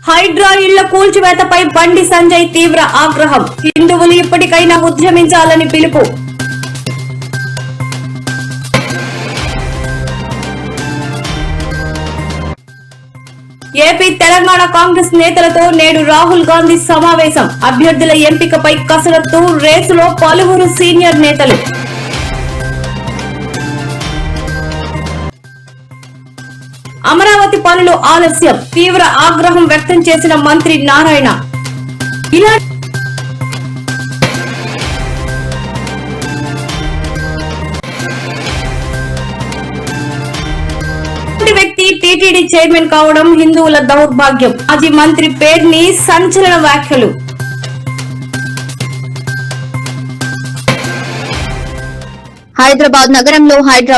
హైడ్రా ఇళ్ల కూల్చివేతపై బండి సంజయ్ తీవ్ర ఆగ్రహం. హిందువులు ఇప్పటికైనా ఉద్యమించాలని పిలుపు. ఏపీ తెలంగాణ కాంగ్రెస్ నేతలతో నేడు రాహుల్ గాంధీ సమావేశం. అభ్యర్థుల ఎంపికపై కసరత్తు. రేసులో పలువురు సీనియర్ నేతలు. అమరావతి పనులు ఆలస్యం. తీవ్ర ఆగ్రహం వ్యక్తం చేసిన మంత్రి నారాయణ. ఇలాంటి వ్యక్తి టీటీడీ చైర్మన్ కావడం హిందువుల దౌర్భాగ్యం. మాజీ మంత్రి పేర్ని సంచలన వ్యాఖ్యలు. హైదరాబాద్ నగరంలో హైడ్రా